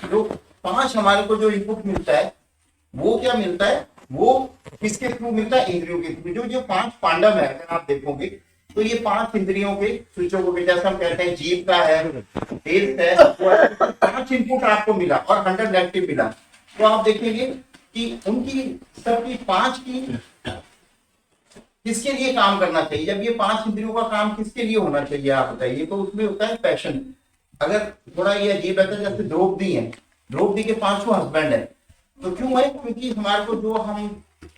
जो पांच हमारे को जो इनपुट मिलता है वो क्या मिलता है, वो किसके थ्रू मिलता है, इंद्रियों के थ्रू। जो जो पांच पांडव है अगर आप देखोगे तो ये पांच इंद्रियों के स्विचों को, जैसे हम कहते हैं जीभ का है, टेस्ट है, पांच इनपुट आपको मिला और 100 नेगेटिव मिला, तो आप देखेंगे कि उनकी सबकी पांच की किसके लिए काम करना चाहिए। जब ये पांच इंद्रियों का काम किसके लिए होना चाहिए आप बताइए, तो उसमें होता है पैशन। अगर थोड़ा ये अजीब रहता है, जैसे द्रौपदी है, द्रौपदी के पांचों हस्बैंड है, तो क्यों है, क्योंकि हमारे को जो हम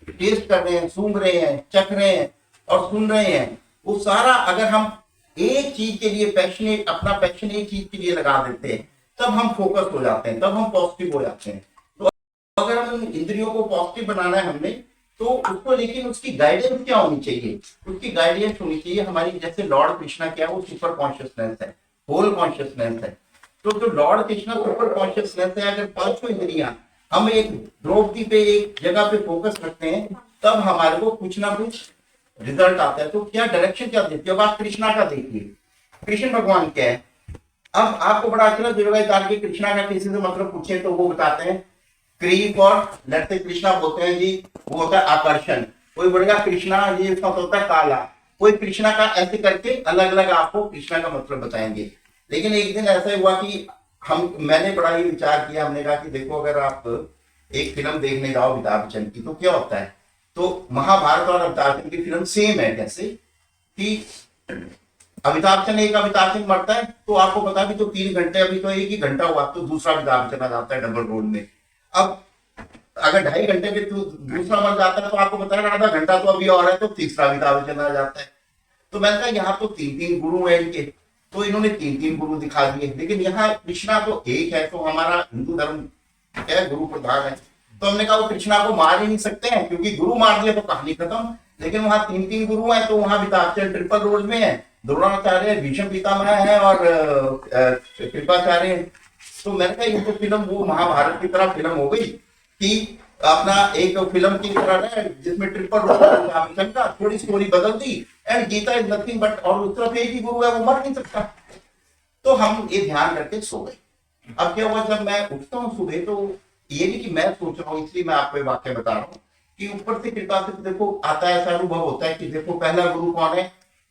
टेस्ट कर रहे हैं, सूंघ रहे हैं, चख रहे हैं और सुन रहे हैं, वो सारा अगर हम एक चीज के लिए पैशनेट, अपना पैशन एक चीज के लिए लगा देते हैं, तब हम फोकस हो जाते हैं, तब हम पॉजिटिव हो जाते हैं। तो अगर हम इंद्रियों को पॉजिटिव बनाना है हमने, तो उसको, लेकिन उसकी गाइडेंस क्या होनी चाहिए, उसकी गाइडेंस होनी चाहिए हमारी, जैसे लॉर्ड कृष्णा क्या है, वो सुपर कॉन्शियसनेस है, होल कॉन्शियसनेस है। तो जो लॉर्ड कृष्णा सुपर कॉन्शियसनेस है, अगर पांचों इंद्रियां हम एक द्रौपदी पे, एक जगह पे फोकस रखते हैं, तब हमारे को कुछ ना कुछ रिजल्ट आता है। तो क्या डायरेक्शन क्या देती है, अब आप कृष्णा का देखिए, कृष्ण भगवान क्या है। अब आपको बड़ा अच्छा लगेगा कि कृष्णा का किसी से मतलब पूछे तो वो बताते हैं क्री फॉर लेट्स से, कृष्णा बोलते हैं जी, वो होता है आकर्षण। कोई बोलेगा कृष्णा ये इसका होता है काला, कोई कृष्णा का ऐसे करके अलग अलग आपको कृष्णा का मतलब बताएंगे। लेकिन एक दिन ऐसा हुआ कि मैंने बड़ा ही विचार किया, हमने कहा कि देखो अगर आप एक फिल्म देखने जाओ अमिताभ बच्चन की, तो क्या होता है, तो महाभारत और अमिताभ बच्चन की फिल्म सेम है, जैसे कि अमिताभ बच्चन, एक अमिताभ बच्चन मरता है तो आपको पता भी, तो 3 घंटे, अभी तो एक ही घंटा हुआ तो दूसरा अमिताभ बच्चन आ जाता है डबल रोड में। अब अगर 2.5 घंटे में तो दूसरा मर जाता है, तो आपको पता है आधा घंटा तो अभी और है, तो तीसरा अमिताभ बच्चन आ जाता है। तो मैंने कहा यहाँ तो 3-3 गुरु है इनके, तो इन्होंने 3-3 गुरु दिखा दिए, लेकिन यहाँ कृष्णा तो एक है, तो हमारा हिंदू धर्म क्या गुरु प्रधान है, तो हमने कहा वो कृष्णा को मार ही नहीं सकते हैं, क्योंकि गुरु मार दिया तो कहानी खत्म। लेकिन वहां 3-3 गुरु हैं, तो वहां अमिताभ बच्चन ट्रिपल रोड में है, द्रोणाचार्य, भीष्म पितामह है और कृपाचार्य। तो मैंने कहा ये तो फिल्म वो महाभारत की तरह फिल्म हो गई कि अपना एक फिल्म की तरह है जिसमें ट्रिपल रोड का थोड़ी स्टोरी बदल दी, and Gita is nothing but, और उस तरफ एक ही गुरु है, वो मर नहीं सकता। तो हम ये ध्यान करके सो गए। अब क्या हुआ, जब मैं उठता हूँ सुबह, तो ये नहीं कि मैं सोच रहा हूँ, इसलिए मैं आपको ये वाक्य बता रहा हूँ कि ऊपर से कृपा से देखो आता है, ऐसा अनुभव होता है कि देखो पहला गुरु कौन है,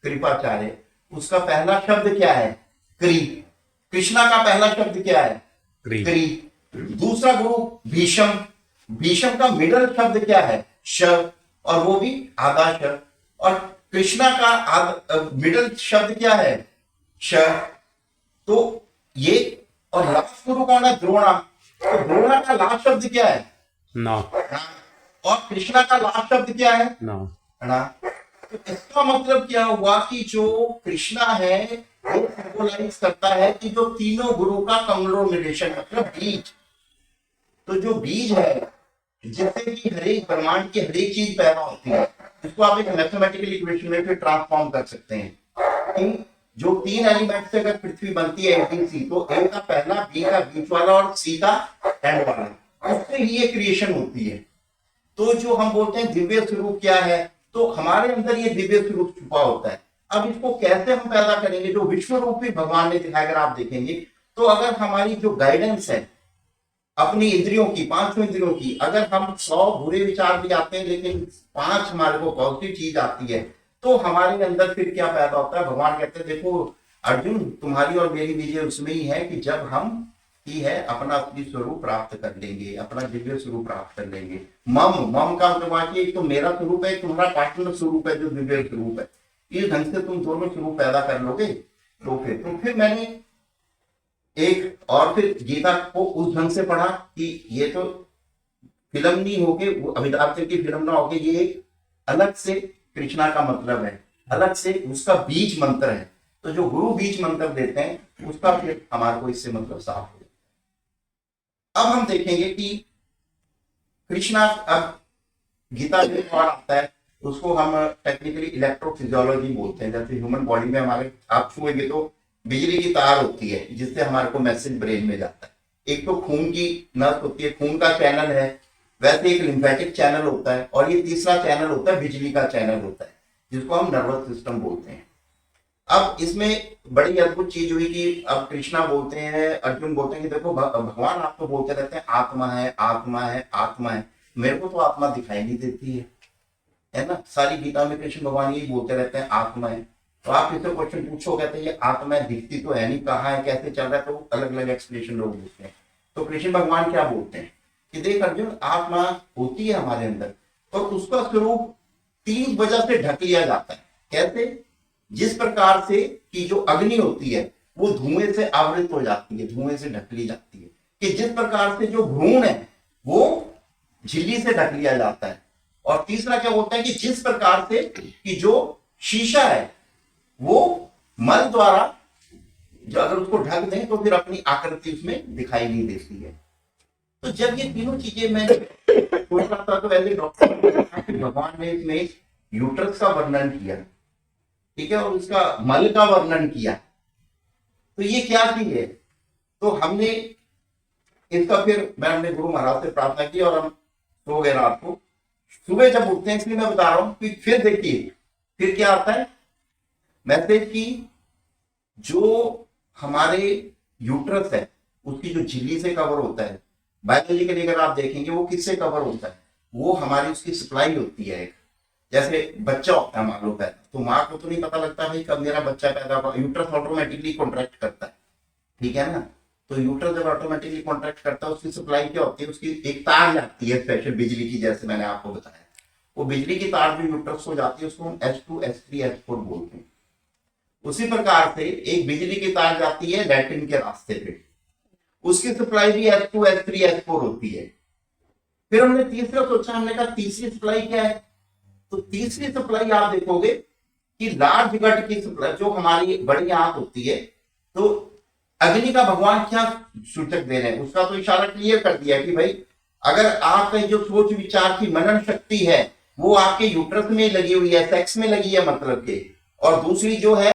कृपाचार्य, उसका पहला शब्द क्या है, क्री। कृष्णा का पहला शब्द क्या है, क्री। दूसरा गुरु भीष्म, भीष्म का मिडल शब्द क्या है, श, और वो भी आधा श। और कृष्णा का मिडल शब्द क्या है, श। तो ये, और लास्ट गुरु कौन है, द्रोणा। तो द्रोणा का लास्ट शब्द क्या है, ना, और कृष्णा का लास्ट शब्द क्या है, ना। ना। तो इसका मतलब क्या हुआ कि जो कृष्णा है वो सिंबलाइज करता है कि जो तीनों गुरु का कंग्लोमरेशन, मतलब बीज। तो जो बीज है जिससे कि हर एक ब्रह्मांड की हर एक चीज पैदा होती है, इसको आप एक मैथमेटिकल इक्वेशन में फिर ट्रांसफॉर्म कर सकते हैं कि जो 3 एलिमेंट से अगर पृथ्वी बनती है एबीसी, तो ए का पहला, बी का बीच वाला और सी का एंड वाला, उससे ही ये क्रिएशन होती है। तो जो हम बोलते हैं दिव्य स्वरूप क्या है, तो हमारे अंदर ये दिव्य स्वरूप छुपा होता है। अब इसको कैसे हम पैदा करेंगे, जो विश्व रूपी भगवान ने दिखाया, अगर आप देखेंगे तो अगर हमारी जो गाइडेंस है अपनी इंद्रियों की, पांचों इंद्रियों की, अगर हम 100 बुरे विचार भी आते हैं लेकिन 5 हमारे को पॉजिटिव चीज आती है, तो हमारे अंदर फिर क्या पैदा होता है, भगवान कहते हैं देखो अर्जुन, तुम्हारी और मेरी विजय उसमें ही है कि जब हम ही है अपना असली स्वरूप प्राप्त कर लेंगे, अपना दिव्य स्वरूप प्राप्त कर लेंगे। मम, मम का मतलब एक तो मेरा स्वरूप है, तुम्हारा पार्टनर स्वरूप है जो दिव्य स्वरूप है। इस ढंग से तुम दोनों स्वरूप पैदा कर लोगे, तो फिर मैंने एक और फिर गीता को उस ढंग से पढ़ा कि ये तो फिल्म नहीं होके, वो अमिताभ बच्चन की फिल्म ना होके, ये एक अलग से कृष्णा का मतलब है, अलग से उसका बीज मंत्र है। तो जो गुरु बीज मंत्र देते हैं उसका फिर हमारे को इससे मतलब साफ हो। अब हम देखेंगे कि कृष्णा, अब गीता जो पाठ आता है उसको हम टेक्निकली इलेक्ट्रोफिजियोलॉजी बोलते हैं। जैसे ह्यूमन बॉडी में हमारे आप छुएंगे तो बिजली की तार होती है जिससे हमारे को मैसेज ब्रेन में जाता है। एक तो खून की नस होती है, खून का चैनल है, वैसे एक लिम्फेटिक चैनल होता है, और ये तीसरा चैनल होता है बिजली का चैनल होता है, जिसको हम नर्वस सिस्टम बोलते हैं। अब इसमें बड़ी अद्भुत चीज हुई कि अब कृष्णा बोलते हैं, अर्जुन बोलते हैं कि देखो भगवान आपको बोलते रहते हैं आत्मा है आत्मा है आत्मा है, मेरे को तो आत्मा दिखाई नहीं देती है ना। सारी गीता में कृष्ण भगवान यही बोलते रहते हैं आत्मा है। तो आप इससे क्वेश्चन पूछो, कहते हैं ये आत्मा है, दिखती तो है नहीं, कहाँ है, कैसे चल रहा है, तो अलग अलग एक्सप्लेनेशन लोग देते हैं। तो कृष्ण भगवान क्या बोलते हैं कि देख अर्जुन, आत्मा होती है हमारे अंदर, और उसका स्वरूप 3 वजह से ढक लिया जाता है। कैसे? जिस प्रकार से कि जो अग्नि होती है वो धुएं से आवृत हो जाती है, धुएं से ढक ली जाती है, कि जिस प्रकार से जो भ्रूण है वो झिल्ली से ढक लिया जाता है। और तीसरा क्या होता है कि जिस प्रकार से कि जो शीशा है वो मल द्वारा जो अगर उसको ढक दें तो फिर अपनी आकृति उसमें दिखाई नहीं देती है। तो जब ये तीनों चीजें मैं सोच रहा था, तो ऐसे डॉक्टर भगवान ने इसमें यूट्रस का वर्णन किया, ठीक है, और उसका मल का वर्णन किया, तो ये क्या चीज है? तो हमने इसका फिर मैं अपने गुरु महाराज से प्रार्थना की और हम सो गए रात को। सुबह जब उठते हैं, इसलिए मैं बता रहा हूं कि फिर देखिए फिर क्या आता है मैसेज की, जो हमारे यूट्रस है उसकी जो झिल्ली से कवर होता है, बायोलॉजिकली अगर आप देखेंगे वो किससे कवर होता है, वो हमारी उसकी सप्लाई होती है। एक जैसे बच्चा होता है मान लो पैदा, तो माँ को तो नहीं पता लगता भाई कब मेरा बच्चा पैदा होगा, यूट्रस ऑटोमेटिकली कॉन्ट्रैक्ट करता है, ठीक है ना। तो यूट्रस जब ऑटोमेटिकली कॉन्ट्रैक्ट करता है, उसकी सप्लाई क्या होती है, उसकी एक तार जाती है स्पेशल बिजली की, जैसे मैंने आपको बताया, वो बिजली की तार जो यूट्रस को जाती है उसको हम H2 H3 H4 बोलते हैं। उसी प्रकार से एक बिजली की तार जाती है लैट्रिन के रास्ते पे, उसकी सप्लाई भी H2 H3 H4 होती है। फिर हमने तीसरा सोचा, हमने कहा तीसरी सप्लाई क्या है, तो तीसरी सप्लाई आप देखोगे कि लार्ज गट की सप्लाई, जो हमारी बड़ी आंत होती है, तो अग्नि का भगवान क्या सूचक दे रहे हैं, उसका तो इशारा क्लियर कर दिया कि भाई अगर आपका जो सोच विचार की मनन शक्ति है वो आपके यूट्रस में लगी हुई है, सेक्स में लगी है मतलब के, और दूसरी जो है